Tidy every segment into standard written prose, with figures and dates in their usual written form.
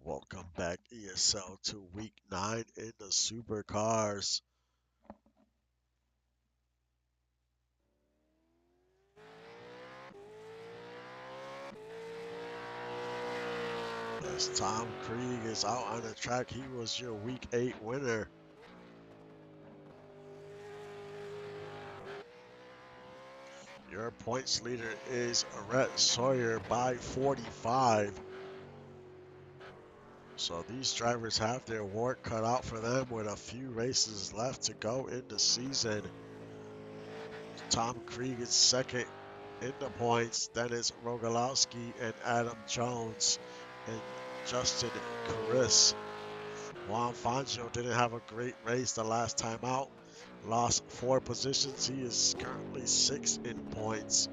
Welcome back, ESL, to week 9 in the Supercars. As Tom Krieg is out on the track, he was your week 8 winner. Your points leader is Rhett Sawyer by 45. So these drivers have their work cut out for them with a few races left to go in the season. Tom Krieg is second in the points. Then it's Rogalowski and Adam Jones and Justin Chris. Juan Fangio didn't have a great race the last time out. Lost 4 positions. He is currently 6th in points.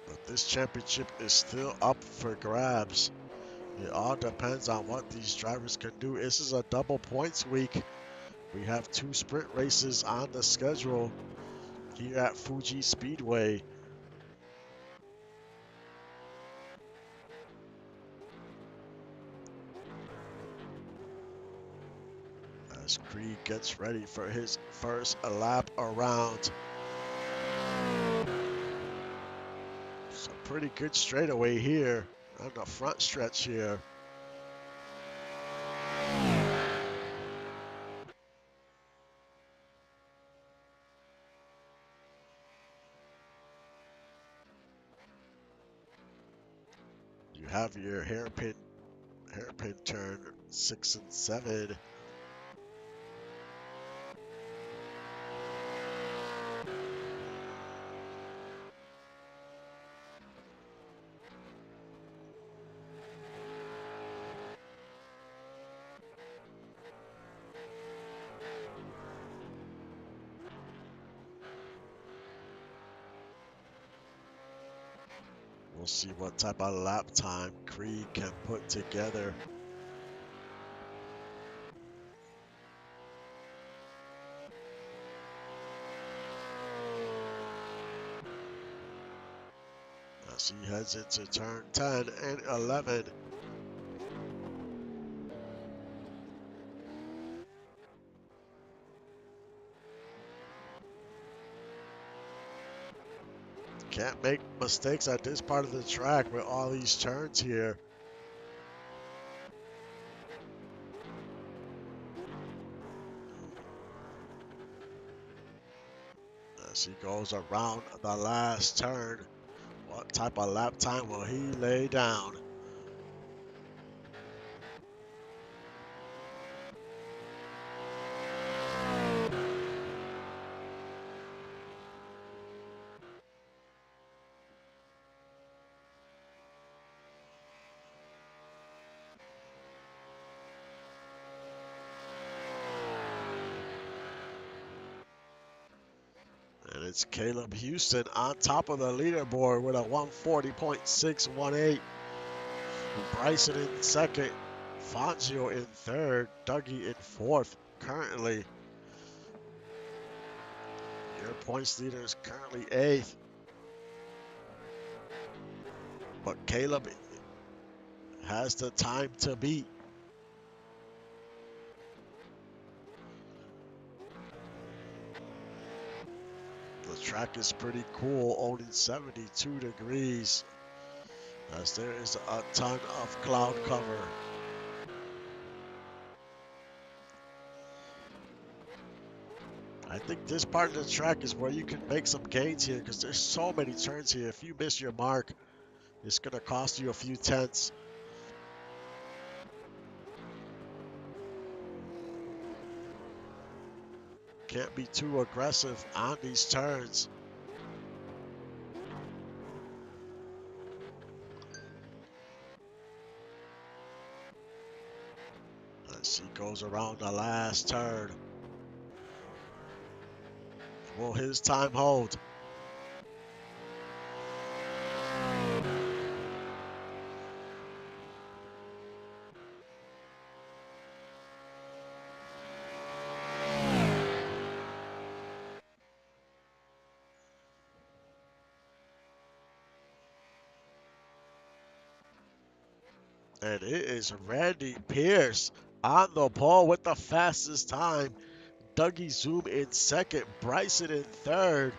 But this championship is still up for grabs. It all depends on what these drivers can do. This is a double points week. We have 2 sprint races on the schedule here at Fuji Speedway. As Krieg gets ready for his first lap around. It's a pretty good straightaway here on the front stretch here. You have your hairpin turn 6 and 7. We'll see what type of lap time Krieg can put together. As he heads into turn 10 and 11. Can't make mistakes at this part of the track with all these turns here. As he goes around the last turn, what type of lap time will he lay down? And it's Caleb Houston on top of the leaderboard with a 140.618. Bryson in second, Fangio in third, Dougie in fourth currently. Your points leader is currently 8th. But Caleb has the time to beat. The track is pretty cool, only 72 degrees, as there is a ton of cloud cover. I think this part of the track is where you can make some gains here because there's so many turns here. If you miss your mark, it's going to cost you a few tenths. Can't be too aggressive on these turns. As he goes around the last turn. Will his time hold? And it is Randy Pierce on the pole with the fastest time. Dougie Zoom in second, Bryson in third,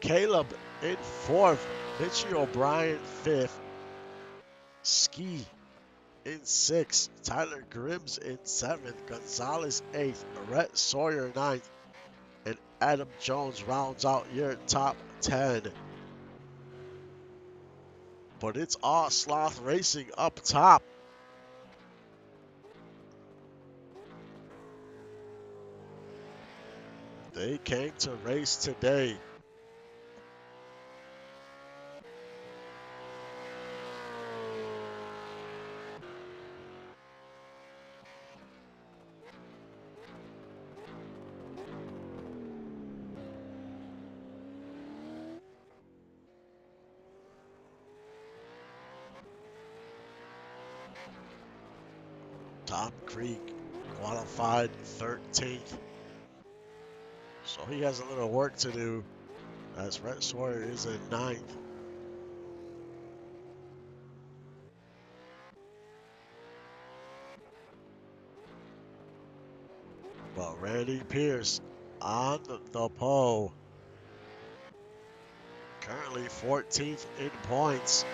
Caleb in fourth, Mitchie O'Brien fifth, Ski in sixth, Tyler Grims in seventh, Gonzalez eighth, Rhett Sawyer ninth, and Adam Jones rounds out your top 10. But it's all sloth racing up top. They came to race today. Tom Creek qualified 13th. So he has a little work to do as Rhett Sawyer is in 9th. But Randy Pierce on the pole. Currently 14th in points.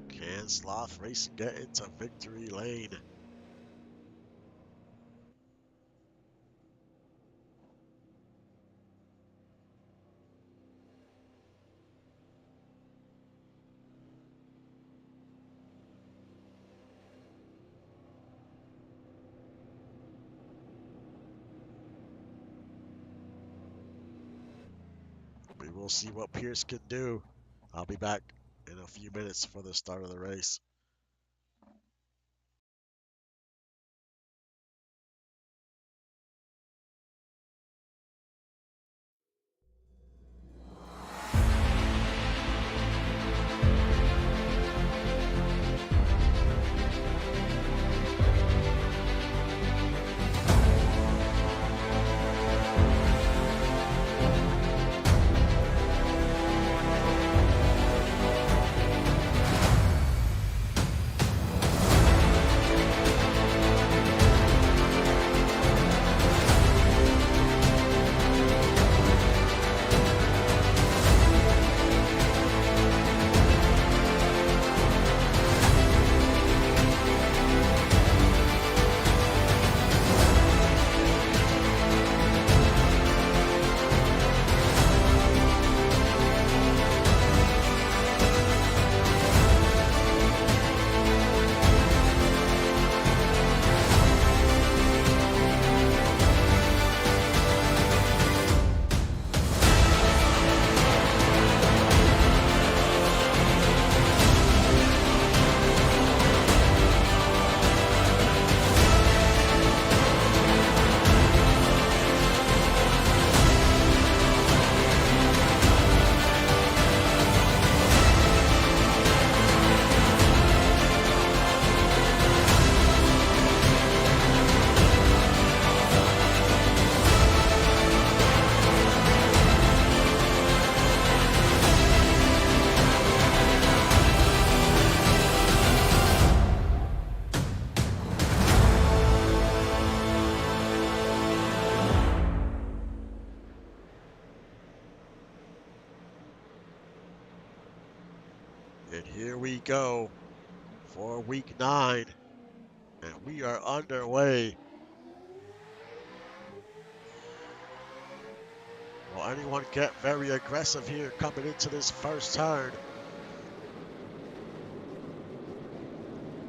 Can Sloth Racing get into victory lane? We will see what Pierce can do. I'll be back in a few minutes for the start of the race. And here we go for week 9, and we are underway. Will anyone get very aggressive here coming into this first turn?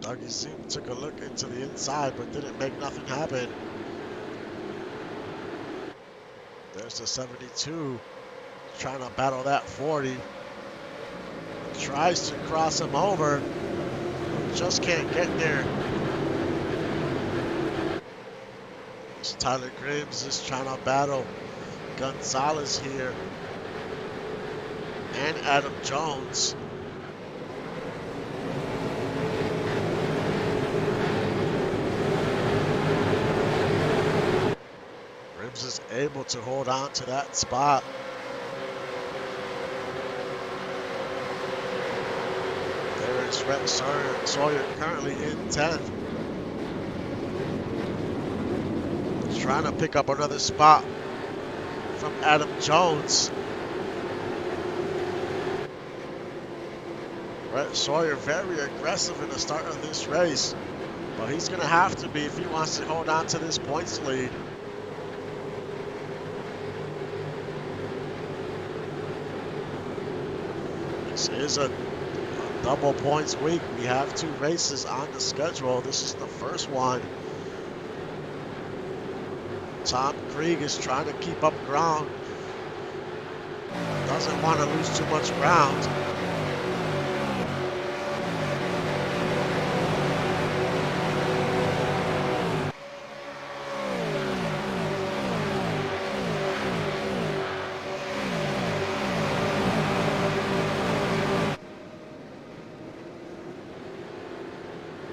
Dougie Zoom took a look into the inside, but didn't make nothing happen. There's the 72, trying to battle that 40. Tries to cross him over, just can't get there. So Tyler Grims is trying to battle Gonzalez here and Adam Jones. able to hold on to that spot. There is Rhett Sawyer currently in 10th. He's trying to pick up another spot from Adam Jones. Rhett Sawyer very aggressive in the start of this race, but he's going to have to be if he wants to hold on to this points lead. This is a double points week. We have 2 races on the schedule. This is the first one. Tom Krieg is trying to keep up ground. Doesn't want to lose too much ground.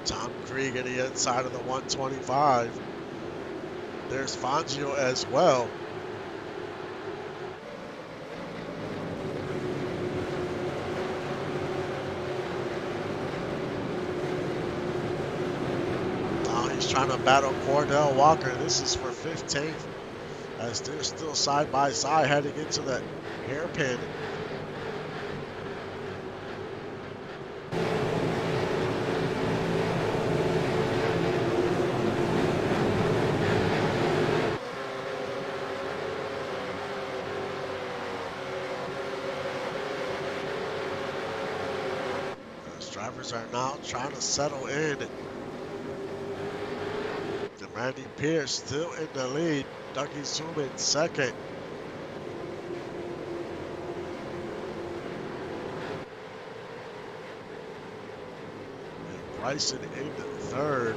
Tom Krieg at the inside of the 125. There's Fangio as well. Now he's trying to battle Cordell Walker. This is for 15th as they're still side by side heading into the hairpin. Drivers are now trying to settle in. And Randy Pierce still in the lead. Dougie Zoom in second. And Bryson in third.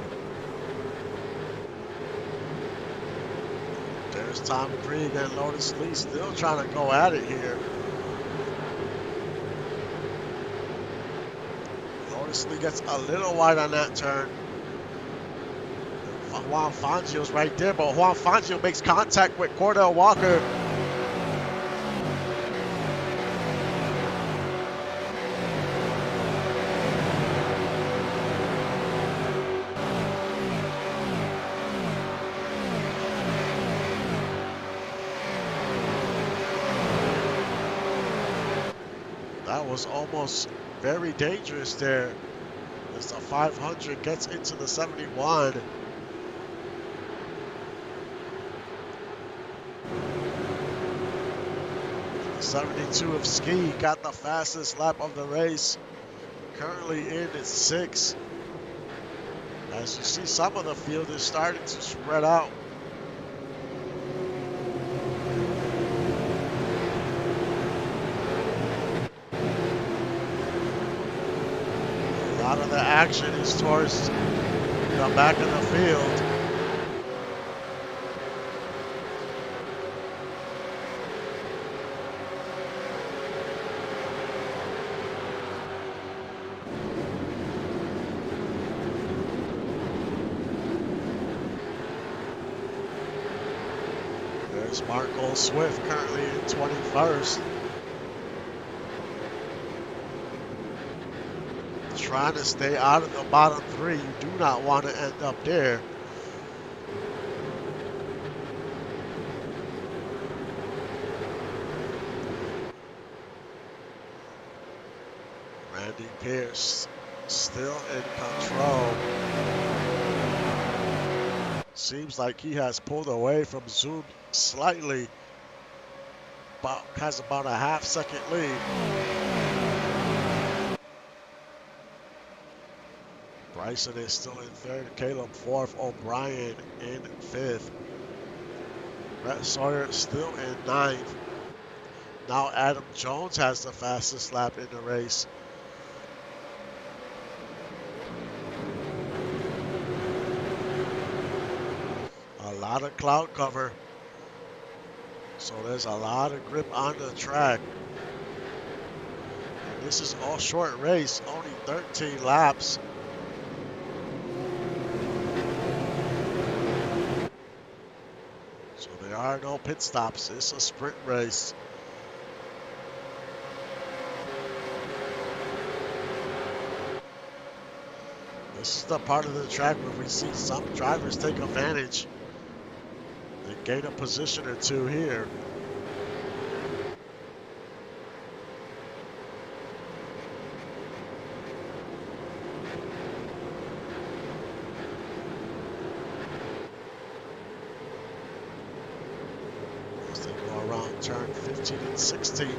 There's Tom Krieg and Lotus Lee still trying to go at it here. Lee gets a little wide on that turn. Juan Fangio's right there, but Juan Fangio makes contact with Cordell Walker. That was almost very dangerous there. As the 500 gets into the 71. The 72 of Ski got the fastest lap of the race. Currently in at 6. As you see, some of the field is starting to spread out. A lot of the action is towards the back of the field. There's Marco Swift currently in 21st. Trying to stay out of the bottom 3. You do not want to end up there. Randy Pierce still in control. Seems like he has pulled away from Zoom slightly. Has about a half-second lead. Bryson is still in 3rd, Caleb 4th, O'Brien in 5th. Rhett Sawyer still in 9th. Now Adam Jones has the fastest lap in the race. A lot of cloud cover. So there's a lot of grip on the track. And this is all short race, only 13 laps. So they are are no pit stops. It's a sprint race. This is the part of the track where we see some drivers take advantage. They gain a position or two here. As they go around turn 15 and 16.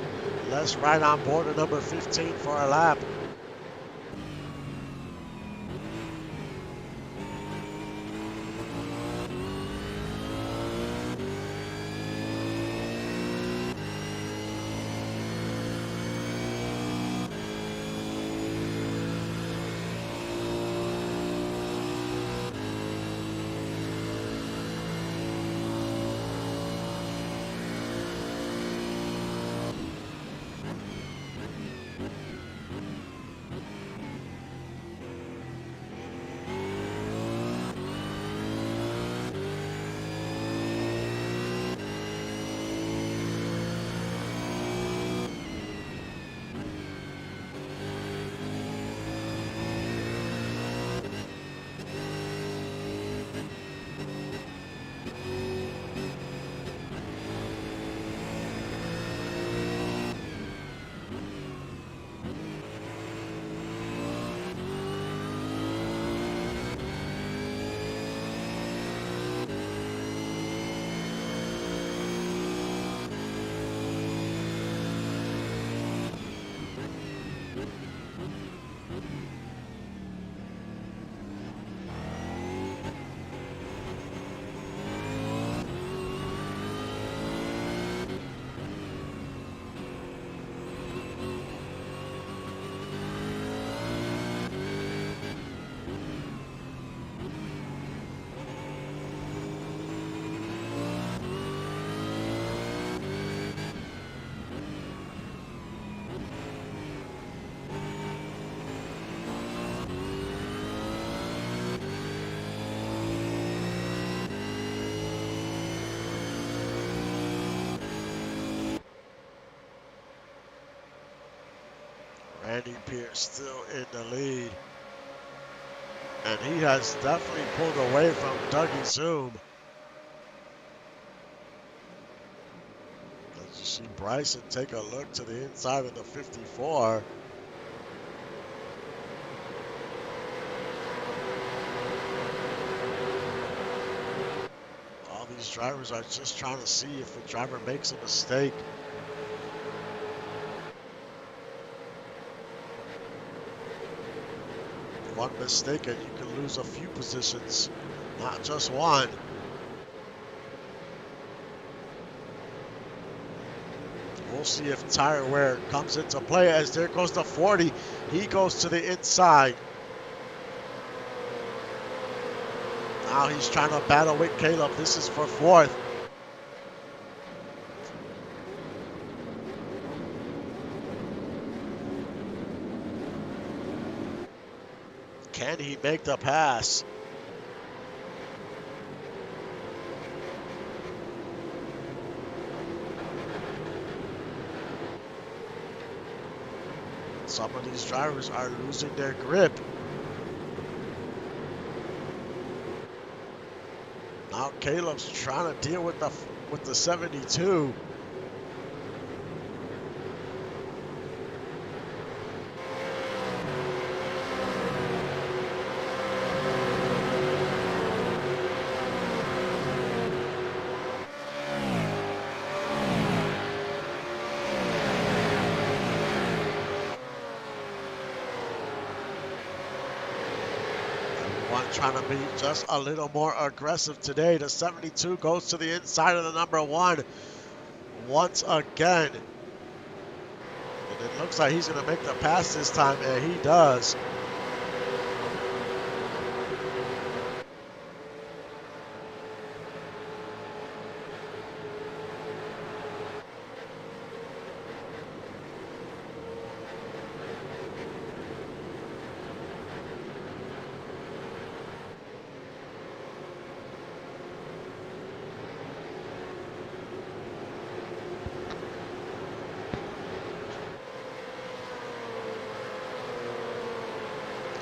Let's ride on board at number 15 for a lap. Andy Pierce still in the lead. And he has definitely pulled away from Dougie Zoom. As you see Bryson take a look to the inside of the 54. All these drivers are just trying to see if the driver makes a mistake. One mistake and you can lose a few positions, not just one. We'll see if tire wear comes into play as there goes the 40. He goes to the inside. Now he's trying to battle with Caleb. This is for fourth. Can he make the pass? Some of these drivers are losing their grip. Now Caleb's trying to deal with the 72. Trying to be just a little more aggressive today. The 72 goes to the inside of the number 1 once again. And it looks like he's going to make the pass this time, and he does.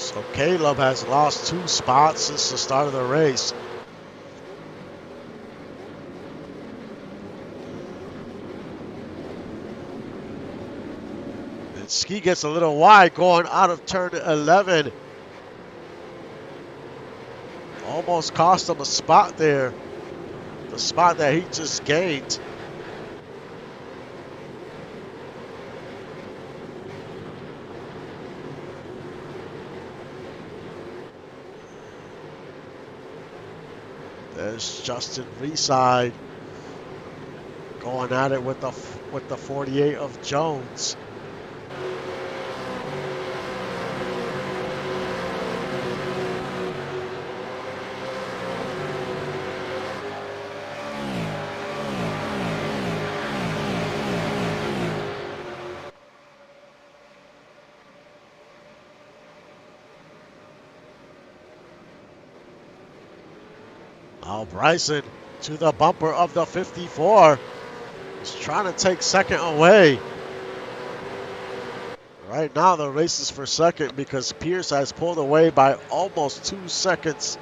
So Caleb has lost 2 spots since the start of the race. And Ski gets a little wide going out of turn 11. Almost cost him a spot there. The spot that he just gained. There's Justin Reeside going at it with the 48 of Jones. Now Bryson to the bumper of the 54. He's trying to take second away. Right now the race is for second because Pierce has pulled away by almost 2 seconds.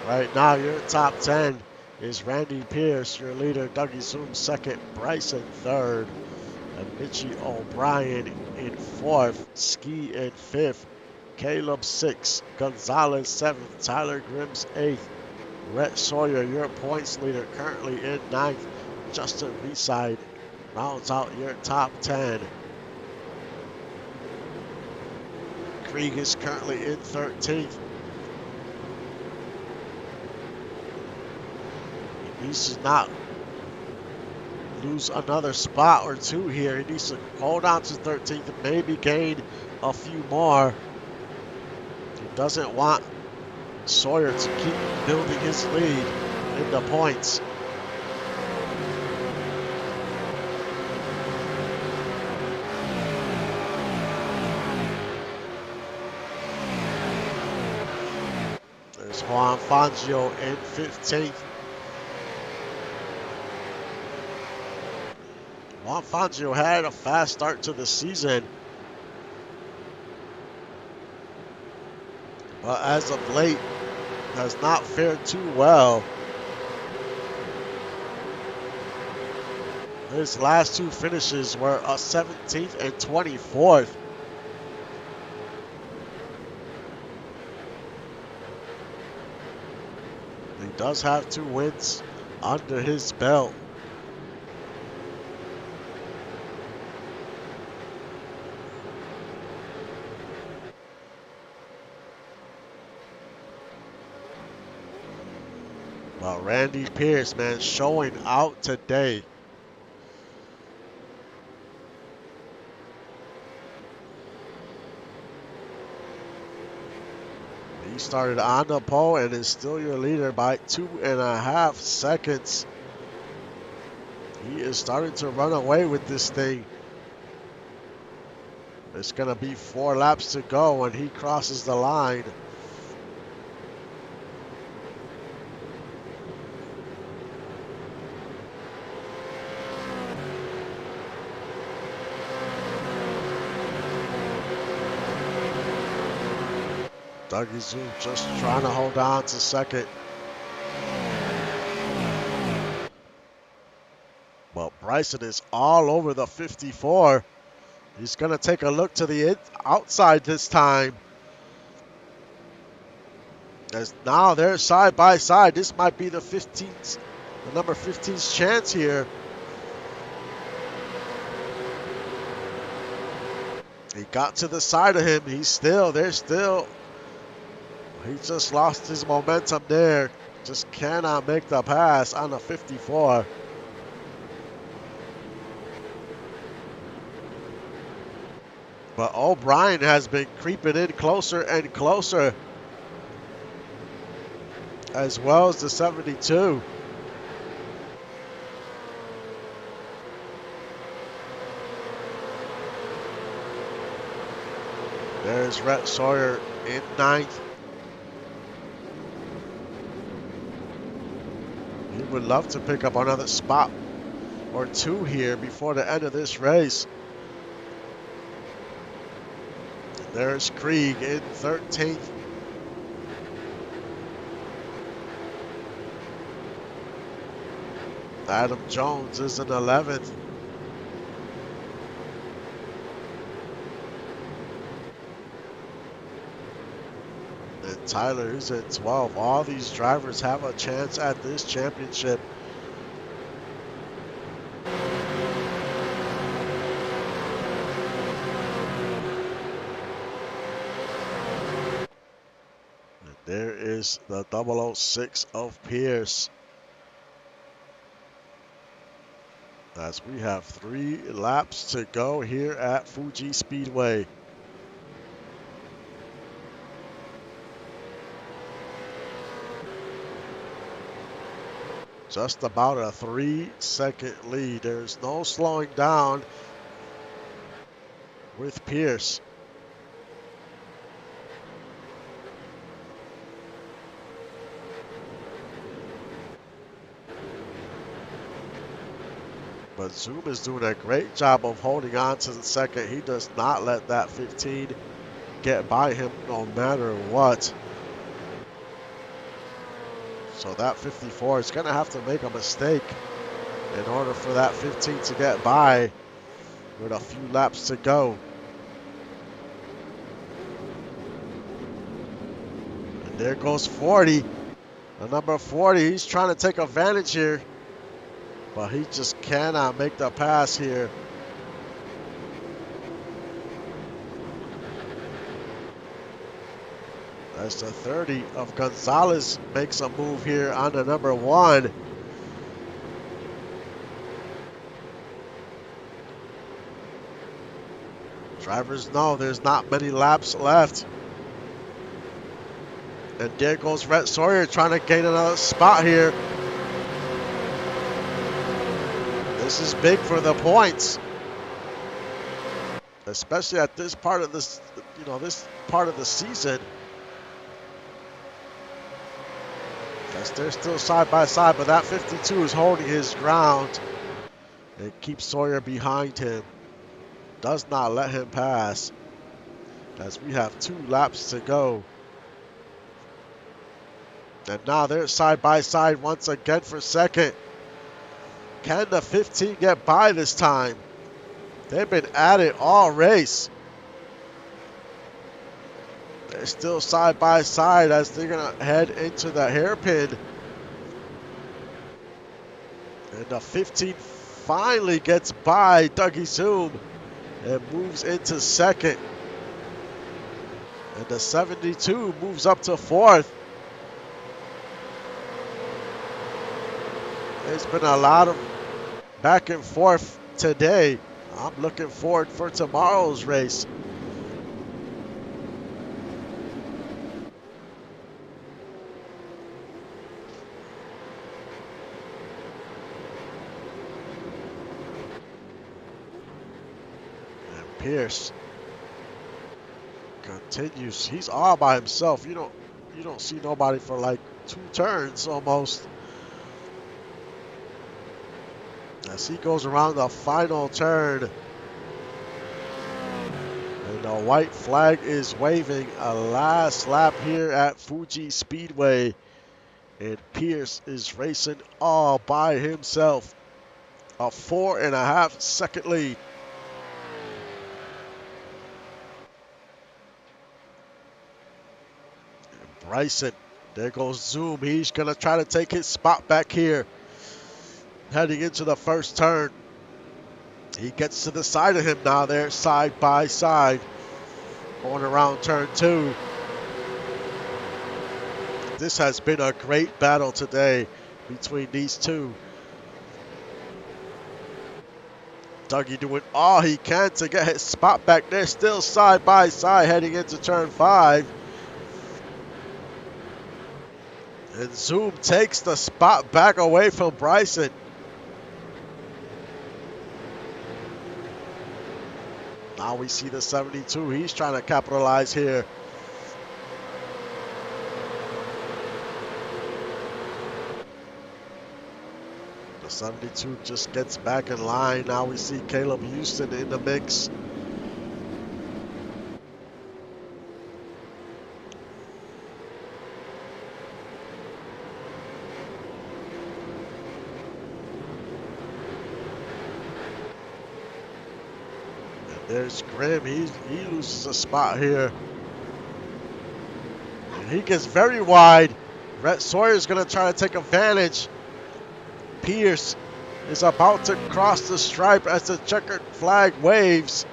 Right now, your top 10 is Randy Pierce, your leader, Dougie Zoom second, Bryson third, and Mitchie O'Brien in fourth, Ski in fifth, Caleb sixth, Gonzalez seventh, Tyler Grims eighth, Rhett Sawyer, your points leader, currently in ninth, Justin Reeside rounds out your top 10. Krieg is currently in 13th. He needs to not lose another spot or two here. He needs to hold on to 13th and maybe gain a few more. He doesn't want Sawyer to keep building his lead in the points. There's Juan Fangio in 15th. Juan Fangio had a fast start to the season, but as of late has not fared too well. His last 2 finishes were a 17th and 24th. He does have 2 wins under his belt. Well, Randy Pierce, man, showing out today. He started on the pole and is still your leader by 2.5 seconds. He is starting to run away with this thing. It's going to be 4 laps to go when he crosses the line. Dougie Zoom just trying to hold on to second. Well, Bryson is all over the 54. He's going to take a look to the outside this time. As now they're side by side. This might be the number 15's chance here. He got to the side of him. He just lost his momentum there. Just cannot make the pass on the 54. But O'Brien has been creeping in closer and closer, as well as the 72. There's Rhett Sawyer in 9th. He would love to pick up another spot or two here before the end of this race. And there's Krieg in 13th. Adam Jones is in 11th. And Tyler is at 12. All these drivers have a chance at this championship. And there is the 006 of Pierce. As we have 3 laps to go here at Fuji Speedway. Just about a 3-second lead. There's no slowing down with Pierce. But Zoom is doing a great job of holding on to the second. He does not let that 15 get by him no matter what. So that 54 is going to have to make a mistake in order for that 15 to get by with a few laps to go. And there goes 40. The number 40, he's trying to take advantage here, but he just cannot make the pass here. As the 30 of Gonzalez makes a move here on the number 1. Drivers know there's not many laps left. And there goes Rhett Sawyer trying to gain another spot here. This is big for the points, especially at this part of this, this part of the season. Because they're still side by side, but that 52 is holding his ground and keeps Sawyer behind him. Does not let him pass as we have 2 laps to go. And now they're side by side once again for second. Can the 15 get by this time? They've been at it all race. They're still side by side as they're going to head into the hairpin. And the 15 finally gets by Dougie Zoom and moves into second. And the 72 moves up to 4th. There's been a lot of back and forth today. I'm looking forward for tomorrow's race. And Pierce continues. He's all by himself. You don't see nobody for like 2 turns almost. As he goes around the final turn. And the white flag is waving. A last lap here at Fuji Speedway. And Pierce is racing all by himself. A 4.5 second lead. And Bryson, there goes Zoom. He's going to try to take his spot back here. Heading into the first turn. He gets to the side of him now. They're side by side. Going around turn 2. This has been a great battle today between these two. Dougie doing all he can to get his spot back. They're still side by side heading into turn 5. And Zoom takes the spot back away from Bryson. Now we see the 72. He's trying to capitalize here. The 72 just gets back in line. Now we see Caleb Houston in the mix. And there's Grimm. He loses a spot here. And he gets very wide. Rhett Sawyer's going to try to take advantage. Pierce is about to cross the stripe as the checkered flag waves.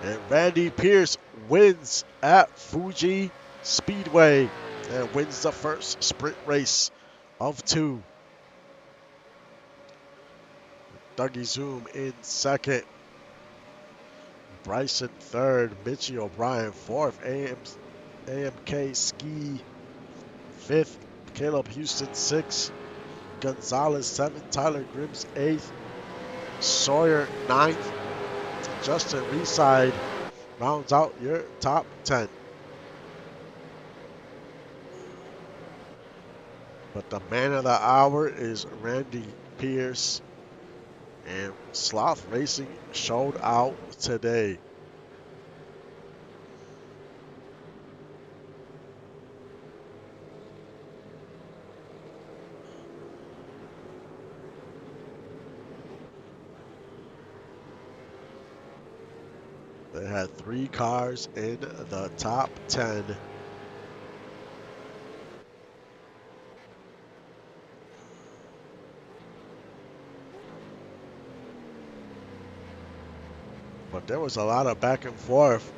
And Randy Pierce wins at Fuji Speedway and wins the first sprint race of 2. Dougie Zoom in second. Bryson third. Mitchie O'Brien fourth. AMK Ski fifth. Caleb Houston sixth. Gonzalez seventh. Tyler Grims eighth. Sawyer ninth. Justin Reside rounds out your top 10. But the man of the hour is Randy Pierce. And Sloth Racing showed out today. They had 3 cars in the top 10. But there was a lot of back and forth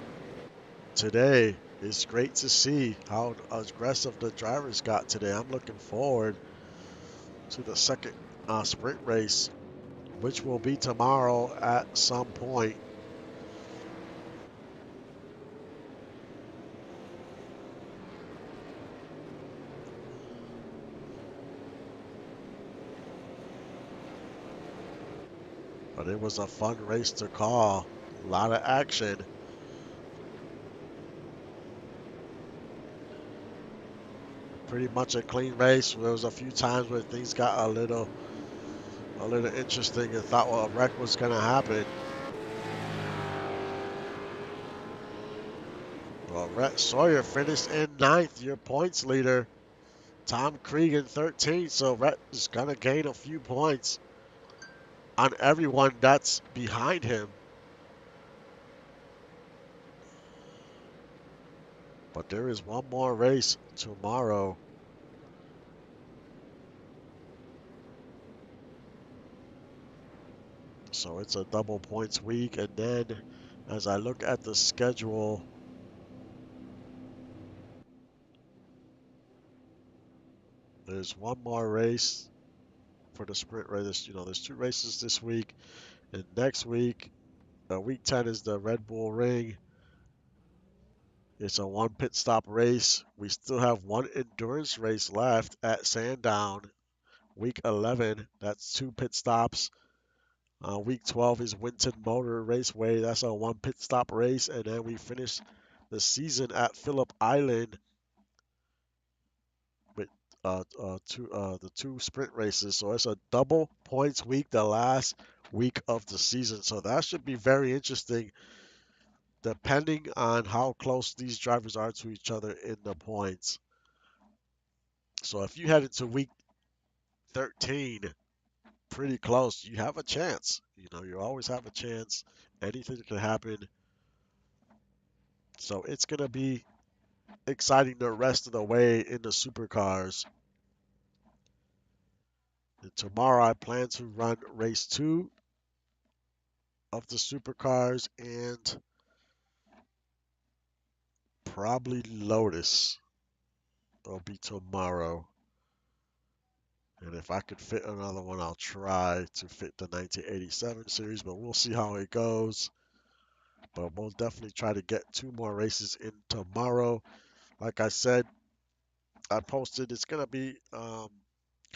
today. It's great to see how aggressive the drivers got today. I'm looking forward to the second sprint race, which will be tomorrow at some point. But it was a fun race to call. A lot of action. Pretty much a clean race. There was a few times where things got a little interesting and thought, well, a wreck was going to happen. Well, Rhett Sawyer finished in 9th, your points leader. Tom Krieg in 13th, so Rhett is going to gain a few points on everyone that's behind him. But there is one more race tomorrow. So it's a double points week. And then as I look at the schedule, there's one more race for the sprint race. There's 2 races this week. And next week, week 10 is the Red Bull Ring. It's a 1 pit stop race. We still have 1 endurance race left at Sandown. Week 11, that's 2 pit stops. Week 12 is Winton Motor Raceway. That's a 1 pit stop race. And then we finish the season at Phillip Island with the 2 sprint races. So it's a double points week, the last week of the season. So that should be very interesting depending on how close these drivers are to each other in the points. So if you head into week 13 pretty close, you have a chance. You always have a chance. Anything can happen. So it's going to be exciting the rest of the way in the supercars. And tomorrow I plan to run race 2 of the supercars and probably Lotus. It'll be tomorrow. And if I could fit another one, I'll try to fit the 1987 series, but we'll see how it goes. But we'll definitely try to get 2 more races in tomorrow. Like I said, I posted it's going to be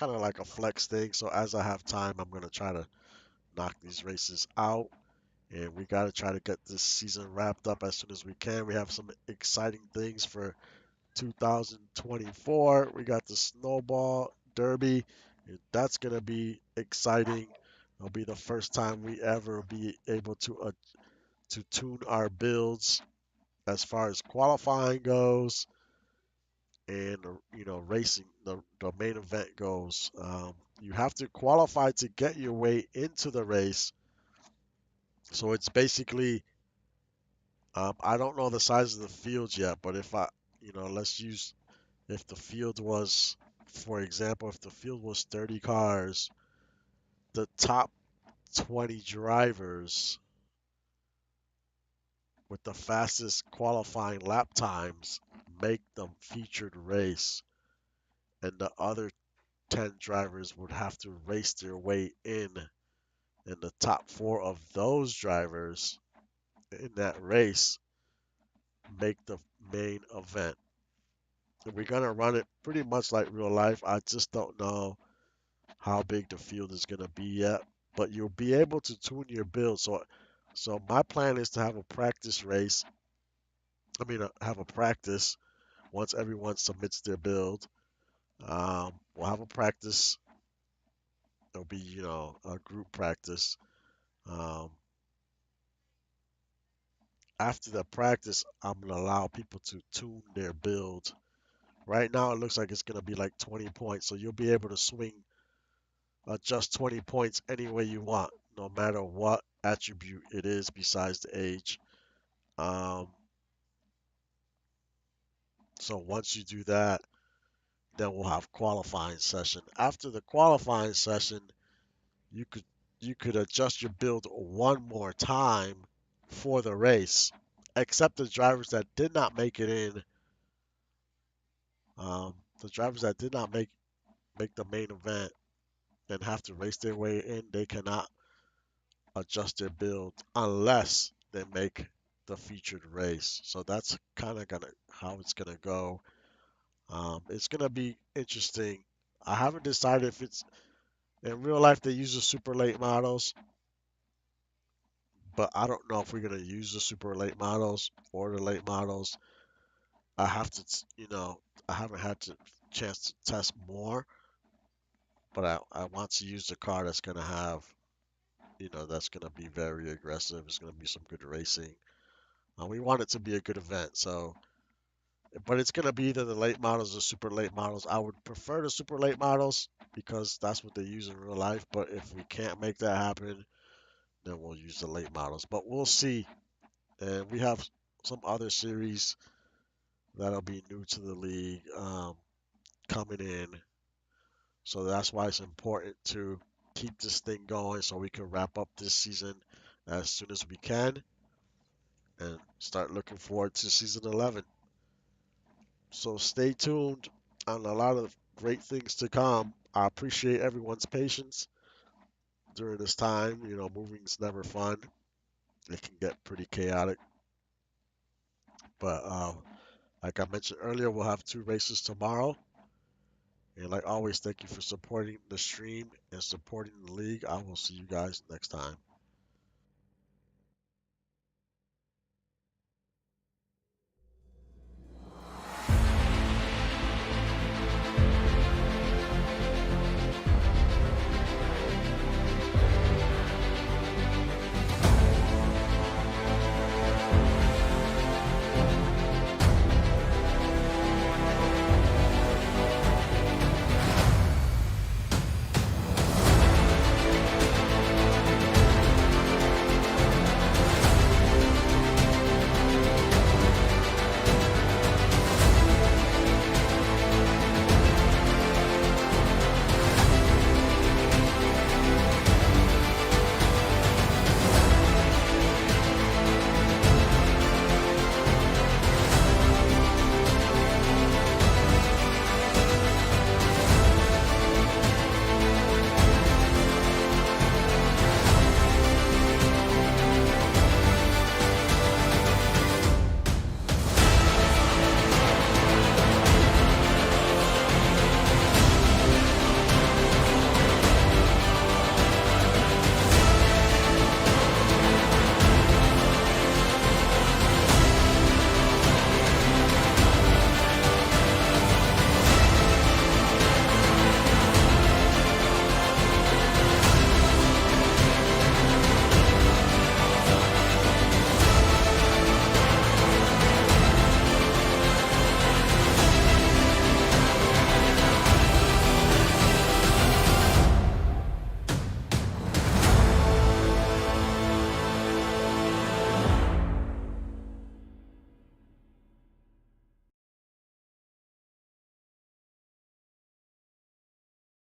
kind of like a flex thing. So as I have time, I'm gonna try to knock these races out, and we got to try to get this season wrapped up as soon as we can. We have some exciting things for 2024. We got the Snowball Derby. That's going to be exciting. It'll be the first time we ever be able to tune our builds as far as qualifying goes and racing the main event goes. You have to qualify to get your way into the race. So it's basically I don't know the size of the field yet, but if let's use if the field was, for example, if the field was 30 cars, the top 20 drivers with the fastest qualifying lap times make the featured race, and the other 10 drivers would have to race their way in, and the top four of those drivers in that race make the main event. And we're gonna run it pretty much like real life. I just don't know how big the field is gonna be yet, but you'll be able to tune your build. So my plan is to have a practice race. I mean, have a practice once everyone submits their build. We'll have a practice. It'll be, a group practice. Um, After the practice, I'm gonna allow people to tune their build. Right now, it looks like it's gonna be like 20 points, so you'll be able to swing just 20 points any way you want, no matter what attribute it is besides the age. Um, so once you do that, then we'll have qualifying session. After the qualifying session, you could you could adjust your build one more time for the race, except the drivers that did not make it in. The drivers that did not make the main event and have to race their way in, they cannot adjust their build unless they make the featured race. So that's kind of gonna how it's gonna go. It's gonna be interesting. I haven't decided if it's in real life they use the super late models, but I don't know if we're gonna use the super late models or the late models. I have to, I haven't had the chance to test more, but I want to use the car that's gonna have, that's gonna be very aggressive. It's gonna be some good racing. We want it to be a good event, so but it's gonna be either the late models or super late models. I would prefer the super late models because that's what they use in real life. But if we can't make that happen, then we'll use the late models. But we'll see. And we have some other series that'll be new to the league coming in. So that's why it's important to keep this thing going so we can wrap up this season as soon as we can and start looking forward to season 11. So stay tuned on a lot of great things to come. I appreciate everyone's patience during this time. Moving's never fun. It can get pretty chaotic. But like I mentioned earlier, we'll have two races tomorrow. And like always, thank you for supporting the stream and supporting the league. I will see you guys next time.